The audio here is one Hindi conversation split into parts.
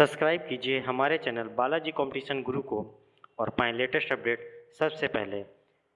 सब्सक्राइब कीजिए हमारे चैनल बालाजी कंपटीशन गुरु को और पाएं लेटेस्ट अपडेट सबसे पहले।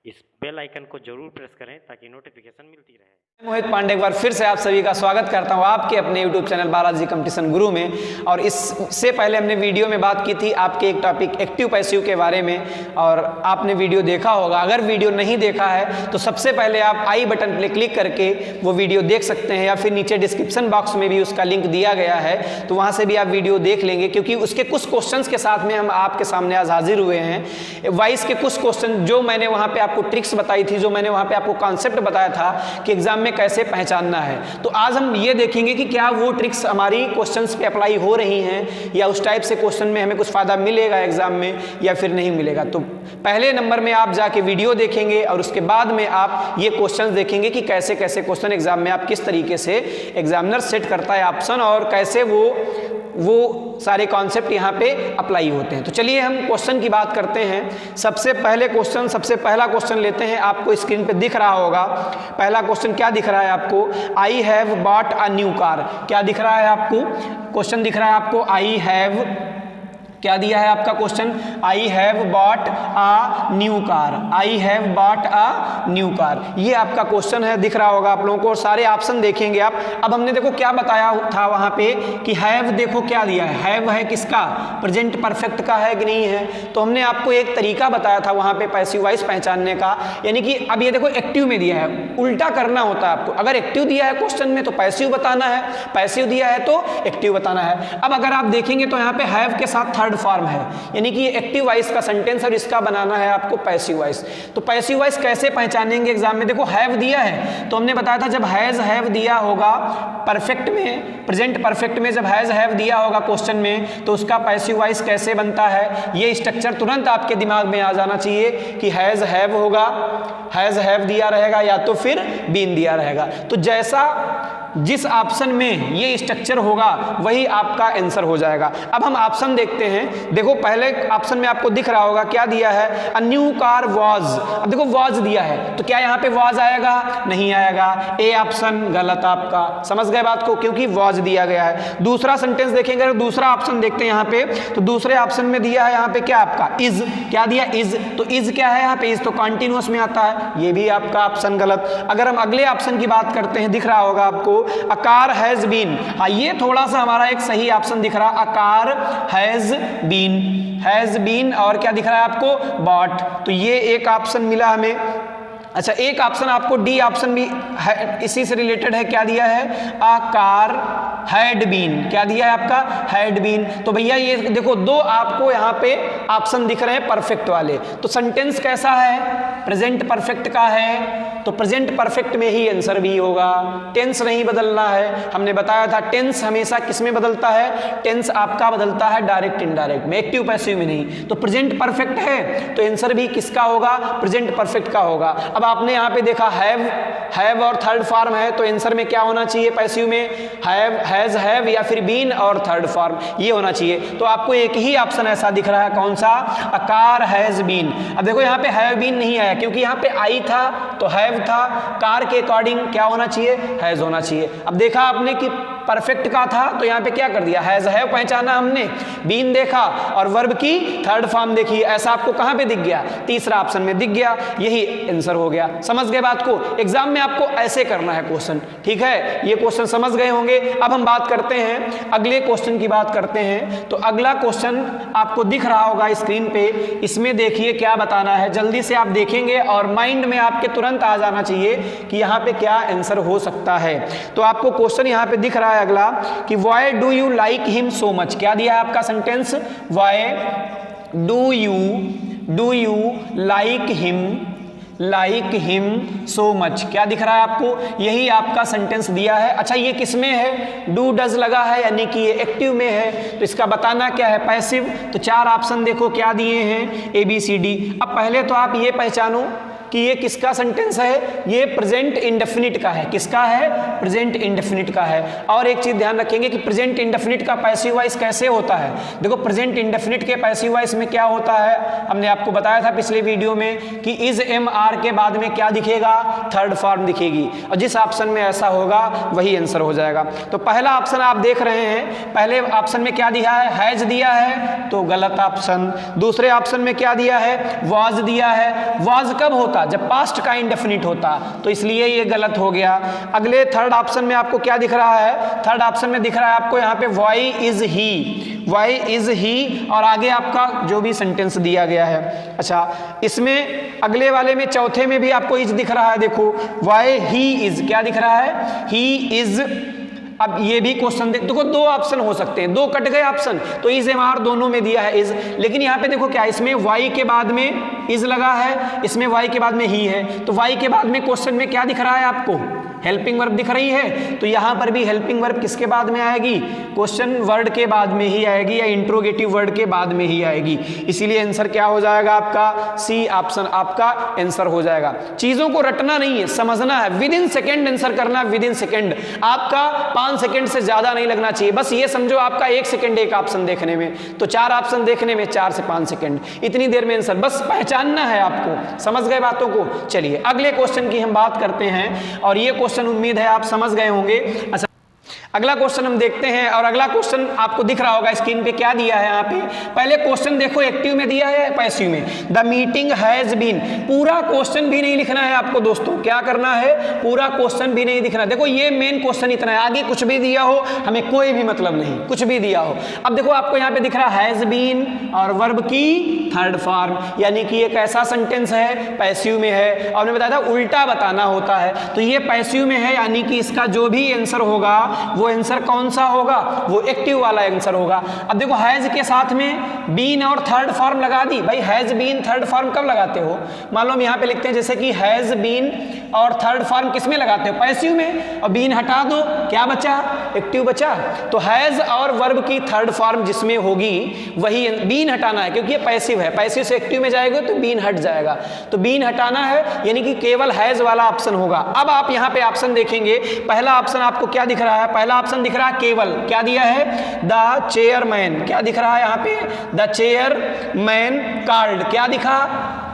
इस बेल आइकन को जरूर प्रेस करें ताकि नोटिफिकेशन मिलती रहे। मोहित पांडे एक बार फिर से आप सभी का स्वागत करता हूं आपके अपने YouTube चैनल बालाजी कंपटीशन गुरु में। और इससे पहले हमने वीडियो में बात की थी आपके एक टॉपिक एक्टिव पैसिव के बारे में, और आपने वीडियो देखा होगा। अगर वीडियो नहीं देखा है तो सबसे पहले आप आई बटन पर क्लिक करके वो वीडियो देख सकते हैं, या फिर नीचे डिस्क्रिप्शन बॉक्स में भी उसका लिंक दिया गया है, तो वहाँ से भी आप वीडियो देख लेंगे, क्योंकि उसके कुछ क्वेश्चन के साथ में हम आपके सामने आज हाजिर हुए हैं। वाइस के कुछ क्वेश्चन जो मैंने वहाँ पर आपको ट्रिक्स बताई थी, जो मैंने वहाँ पर आपको कॉन्सेप्ट बताया था कि एग्जाम में कैसे पहचानना है, तो आज हम ये देखेंगे कि क्या वो ट्रिक्स हमारी क्वेश्चंस पे अप्लाई हो रही हैं, या उस टाइप से क्वेश्चन में हमें कुछ फायदा मिलेगा एग्जाम में या फिर नहीं मिलेगा। तो पहले नंबर में आप जाके वीडियो देखेंगे और उसके बाद में आप ये क्वेश्चंस देखेंगे कि कैसे कैसे क्वेश्चन एग्जाम में आप किस तरीके से एग्जामिनर सेट करता है ऑप्शन, और कैसे वो सारे कॉन्सेप्ट यहाँ पे अप्लाई होते हैं। तो चलिए हम क्वेश्चन की बात करते हैं। सबसे पहला क्वेश्चन लेते हैं। आपको स्क्रीन पे दिख रहा होगा पहला क्वेश्चन। क्या दिख रहा है आपको? I have bought a new car. क्या दिख रहा है आपको? क्वेश्चन दिख रहा है आपको आई हैव, क्या दिया है आपका question? I have bought a new car. I have bought a new car, ये आपका क्वेश्चन है, दिख रहा होगा आप लोगों को। और सारे ऑप्शन देखेंगे आप। अब हमने देखो क्या बताया था वहां पे कि हैव, देखो क्या दिया है, हैव है किसका? प्रेजेंट परफेक्ट का है कि नहीं है। तो हमने आपको एक तरीका बताया था वहां पे पैसिव वॉइस पहचानने का, यानी कि अब ये देखो एक्टिव में दिया है, उल्टा करना होता है आपको। अगर एक्टिव दिया है क्वेश्चन में तो पैसिव बताना है, पैसिव दिया है तो एक्टिव बताना है। अब अगर आप देखेंगे तो यहाँ पे हैव के साथ थर्ड फॉर्म है, यानी कि ये एक्टिव वॉइस का सेंटेंस, और इसका बनाना है आपको पैसिव वॉइस। तो पैसिव वॉइस कैसे पहचानेंगे एग्जाम में? देखो हैव दिया है तो हमने बताया था जब हैज हैव दिया होगा परफेक्ट में, प्रेजेंट परफेक्ट में जब हैज हैव दिया होगा क्वेश्चन में, तो उसका पैसिव वॉइस कैसे बनता है, ये स्ट्रक्चर तुरंत आपके दिमाग में आ जाना चाहिए कि हैज हैव होगा, हैज हैव दिया रहेगा, या तो फिर बीन दिया रहेगा। तो जैसा जिस ऑप्शन में ये स्ट्रक्चर होगा वही आपका आंसर हो जाएगा। अब हम ऑप्शन देखते हैं। देखो पहले ऑप्शन में आपको दिख रहा होगा क्या दिया है, अ न्यू कार वॉज। अब देखो वॉज दिया है तो क्या यहाँ पे वॉज आएगा? नहीं आएगा। ए ऑप्शन गलत आपका, समझ गए बात को, क्योंकि वॉज दिया गया है। दूसरा सेंटेंस देखेंगे, दूसरा ऑप्शन देखते हैं यहाँ पे। तो दूसरे ऑप्शन में दिया है यहाँ पे क्या आपका? इज। क्या दिया? इज। तो इज क्या है यहाँ पे? इज तो कॉन्टिन्यूअस में आता है, ये भी आपका ऑप्शन गलत। अगर हम अगले ऑप्शन की बात करते हैं, दिख रहा होगा आपको a car has been, हाँ ये थोड़ा सा हमारा एक सही ऑप्शन दिख रहा। a car has been, और क्या दिख रहा है आपको? bought। तो ये एक ऑप्शन मिला हमें। अच्छा, एक ऑप्शन आपको डी ऑप्शन भी है, इसी से रिलेटेड है। क्या दिया है? a car had been। क्या दिया है आपका? had been। तो भैया ये देखो दो आपको यहाँ पे ऑप्शन दिख रहे हैं परफेक्ट वाले। तो सेंटेंस कैसा है? प्रेजेंट परफेक्ट का है, तो प्रेजेंट परफेक्ट में ही आंसर भी होगा। टेंस नहीं बदलना है, हमने बताया था टेंस हमेशा किस में बदलता है? टेंस आपका बदलता है डायरेक्ट इनडायरेक्ट में, एक्टिव पैसिव में नहीं। तो प्रेजेंट परफेक्ट है तो आंसर भी किसका होगा? प्रेजेंट परफेक्ट का होगा। अब आपने यहाँ पे देखा हैव और थर्ड फॉर्म है, तो आंसर में क्या होना चाहिए पैसिव में? हैव, हैज हैव, या फिर बीन और थर्ड फॉर्म, ये होना चाहिए। तो आपको एक ही ऑप्शन ऐसा दिख रहा है, कौन सा? A car has been. अब देखो यहाँ पे हैव बीन नहीं आया, क्योंकि यहाँ पे आई था तो हैव था, कार के अकॉर्डिंग क्या होना चाहिए? हैज होना चाहिए। अब देखा आपने कि परफेक्ट का था तो यहाँ पे क्या कर दिया? हैज हैव पहचाना हमने, बीन देखा और वर्ब की थर्ड फॉर्म देखी। ऐसा आपको कहाँ पे दिख गया? तीसरा ऑप्शन में दिख गया, यही आंसर हो गया। समझ गए बात को? एग्जाम में आपको ऐसे करना है क्वेश्चन, ठीक है? ये क्वेश्चन समझ गए होंगे। अब हम बात करते हैं अगले क्वेश्चन की बात करते हैं। तो अगला क्वेश्चन आपको दिख रहा होगा स्क्रीन पे, इसमें देखिए क्या बताना है। जल्दी से आप देखेंगे और माइंड में आपके तुरंत आ जाना चाहिए कि यहाँ पे क्या आंसर हो सकता है। तो आपको क्वेश्चन यहाँ पे दिख रहा है अगला कि why do you like him so much. क्या दिया है आपका sentence? Why do you like him so much. क्या दिख रहा है आपको? यही आपका सेंटेंस दिया है। अच्छा, ये किस में है? डू डज लगा है, यानी कि ये एक्टिव में है, तो इसका बताना क्या है? पैसिव। तो चार ऑप्शन देखो क्या दिए हैं, ए बी सी डी। अब पहले तो आप ये पहचानो कि ये किसका सेंटेंस है, ये प्रेजेंट इंडेफिनिट का है। किसका है? प्रेजेंट इंडेफिनिट का है। और एक चीज ध्यान रखेंगे कि प्रेजेंट इंडेफिनिट का पैसिव वॉइस कैसे होता है। देखो प्रेजेंट इंडेफिनिट के पैसिव वॉइस में क्या होता है, हमने आपको बताया था पिछले वीडियो में कि इज एम आर के बाद में क्या दिखेगा, थर्ड फॉर्म दिखेगी, और जिस ऑप्शन में ऐसा होगा वही आंसर हो जाएगा। तो पहला ऑप्शन आप देख रहे हैं, पहले ऑप्शन में क्या दिया है, हैज दिया है, तो गलत ऑप्शन। दूसरे ऑप्शन में क्या दिया है, वाज दिया है। वाज कब होता, जब पास्ट का इंडेफिनिट होता, तो इसलिए ये गलत हो गया। अगले थर्ड ऑप्शन में आपको क्या दिख रहा है, थर्ड ऑप्शन में दिख रहा है आपको यहाँ पे why is he, why is he, और आगे आपका जो भी सेंटेंस दिया गया है। अच्छा, इसमें अगले वाले में चौथे में भी आपको इज दिख रहा है, देखो वाई ही इज, क्या दिख रहा है, ही इज। अब ये भी क्वेश्चन देखो, दो ऑप्शन हो सकते हैं, दो कट गए ऑप्शन, तो इज एम आर दोनों में दिया है इज, लेकिन यहाँ पे देखो क्या, इसमें वाई के बाद में इज लगा है, इसमें वाई के बाद में ही है, तो वाई के बाद में क्वेश्चन में क्या दिख रहा है आपको, हेल्पिंग वर्ब दिख रही है, तो यहाँ पर भी हेल्पिंग वर्ब किसके बाद में आएगी, क्वेश्चन वर्ड के बाद में ही आएगी, या इंट्रोगेटिव वर्ड के बाद में ही आएगी। इसीलिए आंसर क्या हो जाएगा आपका, सी ऑप्शन आपका आंसर हो जाएगा। चीजों को रटना नहीं है, समझना है, विद इन सेकेंड आंसर करना, विद इन सेकेंड। आपका 5 सेकेंड से ज्यादा नहीं लगना चाहिए, बस ये समझो आपका 1 सेकेंड एक ऑप्शन देखने में, तो 4 ऑप्शन देखने में 4 से 5 सेकेंड, इतनी देर में आंसर, बस पहचानना है आपको। समझ गए बातों को? चलिए अगले क्वेश्चन की हम बात करते हैं, और ये क्वेश्चन उम्मीद है आप समझ गए होंगे। अच्छा, अगला क्वेश्चन हम देखते हैं, और अगला क्वेश्चन आपको दिख रहा होगा स्क्रीन पे, क्या दिया है यहाँ पे। पहले क्वेश्चन देखो, एक्टिव में दिया है, पैसिव में। द मीटिंग हैज बीन, पूरा क्वेश्चन भी नहीं लिखना है आपको दोस्तों, क्या करना है, पूरा क्वेश्चन भी नहीं लिखना। देखो ये मेन क्वेश्चन इतना है, आगे कुछ भी दिया हो हमें कोई भी मतलब नहीं, कुछ भी दिया हो। अब देखो आपको यहाँ पे दिख रहा है हैज बीन और वर्ब की थर्ड फॉर्म, यानी कि एक ऐसा सेंटेंस है पैसिव में है, और मैंने बताया था उल्टा बताना होता है, तो ये पैसिव में है, यानी कि इसका जो भी आंसर होगा वो आंसर कौन सा होगा, वो एक्टिव वाला आंसर होगा। अब देखो हैज के साथ में बीन और थर्ड फॉर्म लगा दी। भाई हैज बीन थर्ड फॉर्म कब लगाते हो, मान लो हम यहाँ पे लिखते हैं जैसे कि हैज बीन और थर्ड फॉर्म किस में लगाते हो, पैसिव में, और बीन हटा दो, क्या बचा, एक्टिव बचा। तो हैज और वर्ब की थर्ड फॉर्म जिसमें होगी वही, बीन हटाना है क्योंकि ये पैसिव है, पैसिव से एक्टिव में जाएगा तो बीन हट जाएगा, तो बीन हटाना है, यानी कि केवल हैज वाला ऑप्शन होगा। अब आप यहाँ पे ऑप्शन देखेंगे, पहला ऑप्शन आपको क्या दिख रहा है, पहला ऑप्शन दिख रहा है केवल, क्या दिया है, द चेयरमैन, क्या दिख रहा है यहाँ पे, द चेयरमैन कॉल्ड, क्या दिखा,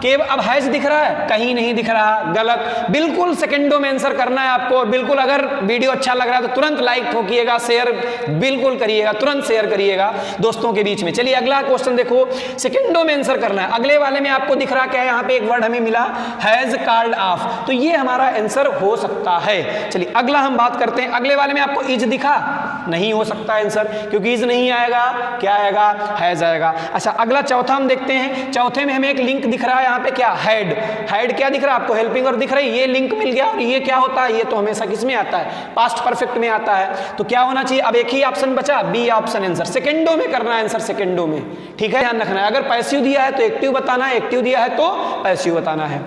केवल। अब हैज दिख रहा है, कहीं नहीं दिख रहा, गलत। बिल्कुल सेकंडों में आंसर करना है आपको, और बिल्कुल अगर वीडियो अच्छा लग रहा है तो तुरंत लाइक ठोकिएगा, शेयर बिल्कुल करिएगा, तुरंत शेयर करिएगा दोस्तों के बीच में। चलिए अगला क्वेश्चन देखो, सेकंडों में आंसर करना है। अगले वाले में आपको दिख रहा क्या है, यहाँ पे एक वर्ड हमें मिला हैज कॉल्ड ऑफ, तो ये हमारा आंसर हो सकता है। चलिए अगला हम बात करते हैं, अगले वाले में आपको इज दिखा, नहीं हो सकता आंसर, क्योंकि इज नहीं आएगा, क्या आएगा, हैज आएगा। अच्छा अगला चौथा हम देखते हैं, चौथे में हमें एक लिंक दिख रहा है यहाँ पे, क्या, हेड, हेड क्या दिख रहा है आपको, हेल्पिंग वर्ब दिख रही है, ये लिंक मिल गया। और ये क्या होता है, ये तो हमेशा किस में आता है, पास्ट परफेक्ट में आता है, तो क्या होना चाहिए, अब एक ही ऑप्शन बचा, बी ऑप्शन आंसर, सेकंडों में करना है आंसर, सेकंडों में, ठीक है, ध्यान रखना है। अगर पैसिव दिया है तो एक्टिव बताना है, एक्टिव दिया है तो पैसिव बताना है।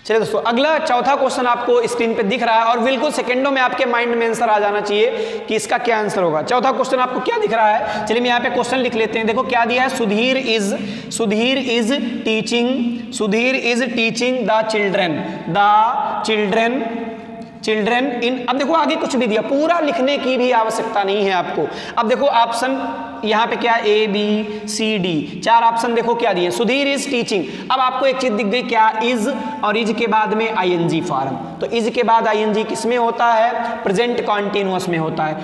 चलिए दोस्तों अगला चौथा क्वेश्चन आपको स्क्रीन पे दिख रहा है, और बिल्कुल सेकंडों में आपके माइंड में आंसर आ जाना चाहिए कि इसका क्या आंसर होगा। चौथा क्वेश्चन आपको क्या दिख रहा है, चलिए मैं यहाँ पे क्वेश्चन लिख लेते हैं। देखो क्या दिया है, Sudhir is teaching children in. अब देखो आगे कुछ भी दिया, पूरा लिखने की भी आवश्यकता नहीं है आपको। अब देखो ऑप्शन यहाँ पे क्या, A B C D, 4 option देखो क्या दिए, सुधीर इज टीचिंग। अब आपको एक चीज दिख गई, क्या, इज, और इज के बाद में आईएनजी फॉर्म, तो इज के बाद आईएनजी किस में होता है, प्रेजेंट कॉन्टिन्यूअस में होता है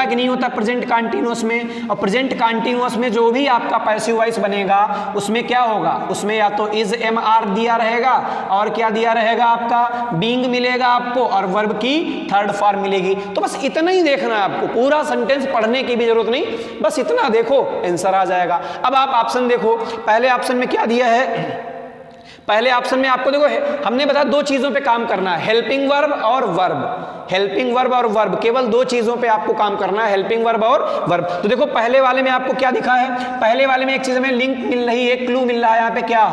कि नहीं होता प्रेजेंट कॉन्टिन्यूअस में। और प्रेजेंट कॉन्टिन्यूअस में जो भी आपका पैसिव वॉइस बनेगा उसमें क्या होगा, उसमें या तो इज एम आर दिया रहेगा, और क्या दिया रहेगा आपका, बीइंग मिलेगा आपको, और वर्ब की थर्ड फॉर्म मिलेगी। तो बस इतना ही देखना है आपको, पूरा सेंटेंस पढ़ने की भी जरूरत नहीं, बस इतना देखो आंसर आ जाएगा। अब आप ऑप्शन देखो, पहले ऑप्शन में क्या दिया है, पहले ऑप्शन में आपको देखो हमने बताया 2 चीजों पे काम करना है, हेल्पिंग वर्ब और वर्ब, हेल्पिंग वर्ब और वर्ब, केवल 2 चीजों पे आपको काम करना है, हेल्पिंग वर्ब और वर्ब। तो देखो पहले वाले में आपको क्या दिखा है, पहले वाले में एक चीज हमें लिंक मिल रही है, क्लू मिल रहा है यहाँ पे, क्या,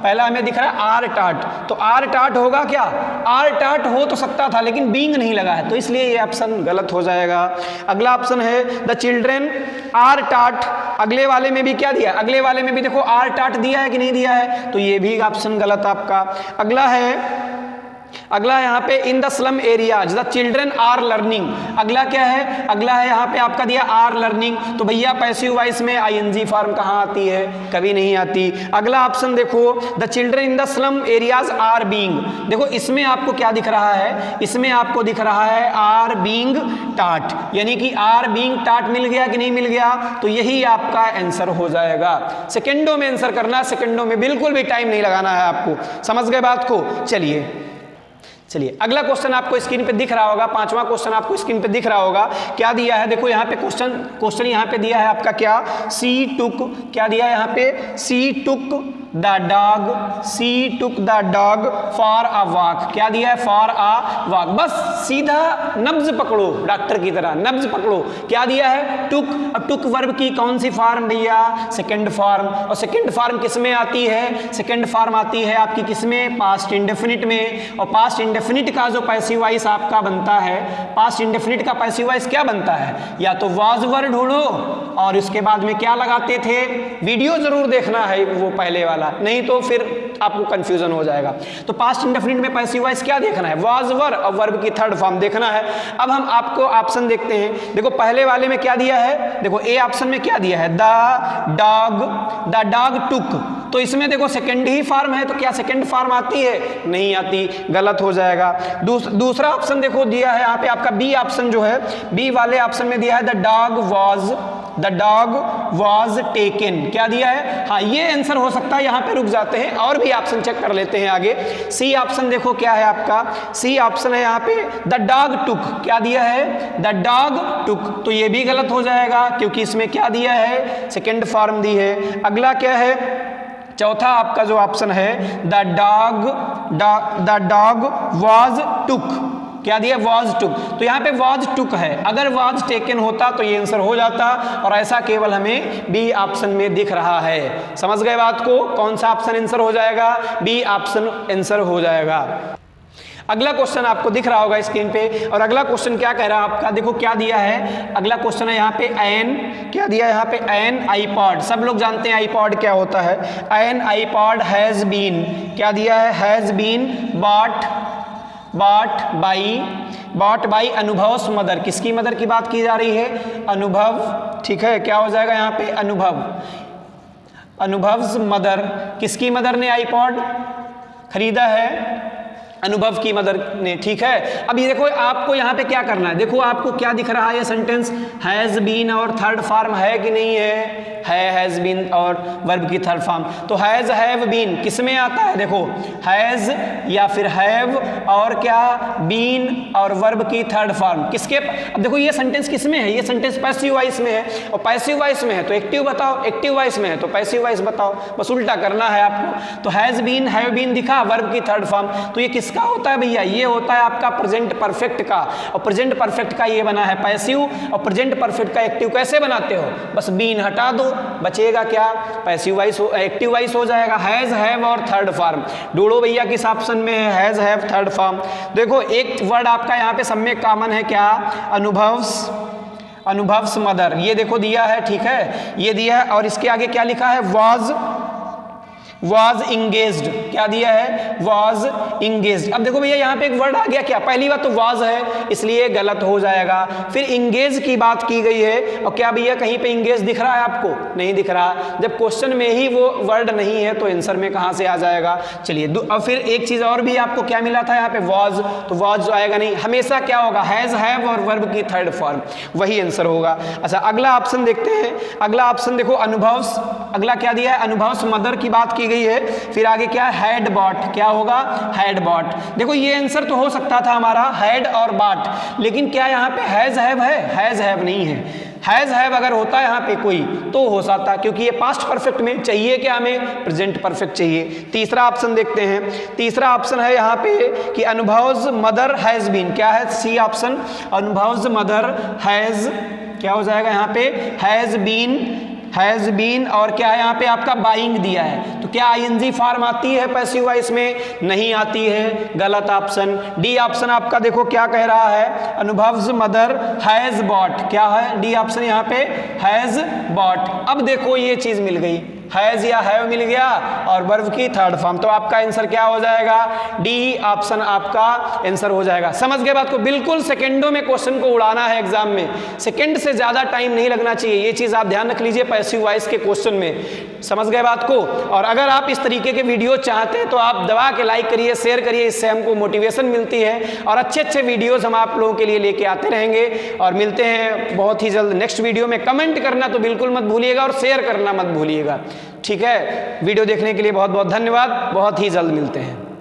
पहला हमें दिख रहा है आर टाट, तो आर टाट होगा क्या, आर टाट हो तो सकता था लेकिन बीइंग नहीं लगा है, तो इसलिए ये ऑप्शन गलत हो जाएगा। अगला ऑप्शन है द चिल्ड्रेन आर टाट, अगले वाले में भी क्या दिया, अगले वाले में भी देखो आर टाट दिया है कि नहीं दिया है, तो ये भी ऑप्शन गलत आपका। अगला है यहाँ पे in the slum areas the children are learning. अगला क्या है, अगला है यहाँ पे आपका दिया आर लर्निंग, तो भैया पैसिव वॉइस में आईएनजी फॉर्म कहाँ आती है, कभी नहीं आती। अगला ऑप्शन देखो the children in the slum areas are being, देखो इसमें आपको क्या दिख रहा है, इसमें आपको दिख रहा है आर बीइंग टाट, यानी कि आर बीइंग टाट मिल गया कि नहीं मिल गया, तो यही आपका आंसर हो जाएगा। सेकेंडों में आंसर करना, सेकेंडों में बिल्कुल भी टाइम नहीं लगाना है आपको, समझ गए बात को। चलिए अगला क्वेश्चन आपको स्क्रीन पे दिख रहा होगा, पांचवा क्वेश्चन आपको स्क्रीन पे दिख रहा होगा। क्या दिया है देखो यहाँ पे क्वेश्चन यहाँ पे दिया है आपका क्या, सी टुक, क्या दिया है यहाँ पे, she took the dog for a walk, क्या दिया है, फॉर अ वॉक। बस सीधा नब्ज पकड़ो, डॉक्टर की तरह नब्ज पकड़ो। क्या दिया है, टुक, और टुक वर्ब की कौन सी फॉर्म भैया, सेकंड फॉर्म, और सेकंड फॉर्म किस में आती है, सेकंड फॉर्म आती है आपकी किस में, पास्ट इंडेफिनिट में। और पास्ट इंडेफिनिट का जो पैसिव वॉइस आपका बनता है, पास्ट इंडेफिनिट का पैसिव वॉइस क्या बनता है, या तो वाज वर्ड ढूंढो और उसके बाद में क्या लगाते थे, वीडियो जरूर देखना है वो पहले वाला, नहीं तो फिर आपको कंफ्यूजन हो जाएगा। तो पास्ट इंडेफिनिट में पैसिव वॉइस क्या देखना है, वाज वर और वर्ब की थर्ड फॉर्म देखना है। अब हम आपको ऑप्शन देखते हैं, देखो पहले वाले में क्या दिया है, देखो ए ऑप्शन में क्या दिया है, द डॉग टुक, तो इसमें देखो सेकंड ही फॉर्म है, तो क्या सेकंड फॉर्म आती है, नहीं आती, गलत हो जाएगा। दूसरा ऑप्शन देखो दिया है यहाँ पे आपका बी ऑप्शन जो है, बी वाले ऑप्शन में दिया है द डॉग वाज टेकन, क्या दिया है, हाँ ये आंसर हो सकता है, यहाँ पे रुक जाते हैं और भी ऑप्शन चेक कर लेते हैं आगे। सी ऑप्शन देखो क्या है आपका, सी ऑप्शन है यहाँ पे द डॉग टुक, क्या दिया है, द डॉग टुक, तो ये भी गलत हो जाएगा क्योंकि इसमें क्या दिया है, सेकंड फॉर्म दी है। अगला क्या है, चौथा आपका जो ऑप्शन है द डॉग वाज टुक, क्या दिया, वाज टुक, तो यहाँ पे वाज टुक है, अगर वाज टेकन होता तो ये आंसर हो जाता, और ऐसा केवल हमें बी ऑप्शन में दिख रहा है। समझ गए बात को, कौन सा ऑप्शन आंसर हो जाएगा, बी ऑप्शन आंसर हो जाएगा। अगला क्वेश्चन आपको दिख रहा होगा स्क्रीन पे, और अगला क्वेश्चन क्या कह रहा है आपका, देखो क्या दिया है, अगला क्वेश्चन है यहाँ पे एन, क्या दिया है यहाँ पे, एन आईपॉड, सब लोग जानते हैं आईपॉड क्या होता है, एन आईपॉड हैज बीन, क्या दिया है, has been bought by Anubhav's mother, किसकी मदर की बात की जा रही है, अनुभव, ठीक है, क्या हो जाएगा यहाँ पे, अनुभव्स मदर, किसकी मदर ने आईपॉड खरीदा है, अनुभव की मदर ने, ठीक है। अब ये देखो आपको यहाँ पे क्या करना है, देखो आपको क्या दिख रहा है, ये सेंटेंस हैज बीन और थर्ड फॉर्म है कि नहीं है, हैज बीन और वर्ब की थर्ड फॉर्म, तो हैज हैव बीन किस में आता है, देखो हैज या फिर हैव और क्या, बीन और वर्ब की थर्ड फॉर्म किसके, अब देखो ये सेंटेंस किस में है, ये सेंटेंस पैसिव वॉइस में है, और पैसिव वॉइस में है तो एक्टिव बताओ, एक्टिव वॉइस में है तो पैसिव वॉइस बताओ, बस उल्टा करना है आपको। तो हैज बीन, हैव बीन दिखा, वर्ब की थर्ड फॉर्म, तो ये किसका होता है भैया, ये होता है आपका प्रेजेंट परफेक्ट का, और प्रेजेंट परफेक्ट का ये बना है पैसिव, और प्रेजेंट परफेक्ट का एक्टिव कैसे बनाते हो, बस बीन हटा दो, बचेगा क्या, पैसिव वॉइस, एक्टिव वॉइस हो जाएगा, हैज हैव और थर्ड फॉर्म, ढूंढो भैया किस ऑप्शन में है, हैज हैव थर्ड फॉर्म। देखो एक वर्ड आपका यहाँ पे सब में कॉमन है, क्या, अनुभव्स मदर, ये देखो दिया है, ठीक है, ये दिया है, और इसके आगे क्या लिखा है, वाज इंगेज्ड, क्या दिया है, वाज इंगेज्ड। अब देखो भैया यहाँ पे एक वर्ड आ गया, क्या, पहली बात तो वाज है इसलिए गलत हो जाएगा, फिर इंगेज की बात की गई है, और क्या भैया कहीं पे इंगेज दिख रहा है आपको, नहीं दिख रहा, जब क्वेश्चन में ही वो वर्ड नहीं है तो आंसर में कहाँ से आ जाएगा। चलिए अब फिर एक चीज और भी आपको क्या मिला था यहाँ पे, वाज, तो वाज जो आएगा नहीं, हमेशा क्या होगा, हैज हैव और वर्ब की थर्ड फॉर्म, वही आंसर होगा। अच्छा अगला ऑप्शन देखते हैं, अगला ऑप्शन देखो अनुभव्स, अगला क्या दिया है, अनुभव्स मदर की बात की गई है, फिर आगे क्या, हैड बॉट, क्या होगा, हैड बॉट। देखो ये आंसर तो हो सकता था हमारा हैड और बॉट, लेकिन क्या यहाँ पे हैज हैव है, हैज हैव नहीं है, हैज हैव अगर होता है यहाँ पे कोई तो हो सकता, क्योंकि ये पास्ट परफेक्ट में चाहिए, क्या हमें, प्रेजेंट परफेक्ट चाहिए। तीसरा ऑप्शन देखते हैं, तीसरा ऑप्शन है यहाँ पे कि अनुभव्स मदर हैज बीन, क्या है, सी ऑप्शन, अनुभव्स मदर हैज, क्या हो जाएगा यहाँ पे, हैज बीन हैज बीन और क्या है यहाँ पे आपका बाइंग दिया है, तो क्या आईएनजी फॉर्म आती है पैसिव वॉइस में? नहीं आती है, गलत ऑप्शन। डी ऑप्शन आपका देखो क्या कह रहा है, अनुभव्स मदर हैज बॉट, क्या है डी ऑप्शन यहाँ पे हैज बॉट। अब देखो ये चीज मिल गई, हैज या हैव मिल गया और वर्ब की थर्ड फॉर्म, तो आपका आंसर क्या हो जाएगा? डी ऑप्शन आपका आंसर हो जाएगा। समझ गए बात को? बिल्कुल सेकंडों में क्वेश्चन को उड़ाना है एग्जाम में, सेकंड से ज्यादा टाइम नहीं लगना चाहिए, ये चीज आप ध्यान रख लीजिए पैसिव वॉइस के क्वेश्चन में। समझ गए बात को? और अगर आप इस तरीके के वीडियो चाहते हैं तो आप दबा के लाइक करिए, शेयर करिए, इससे हमको मोटिवेशन मिलती है और अच्छे अच्छे वीडियोस हम आप लोगों के लिए लेके आते रहेंगे। और मिलते हैं बहुत ही जल्द नेक्स्ट वीडियो में। कमेंट करना तो बिल्कुल मत भूलिएगा और शेयर करना मत भूलिएगा, ठीक है? वीडियो देखने के लिए बहुत बहुत धन्यवाद, बहुत ही जल्द मिलते हैं।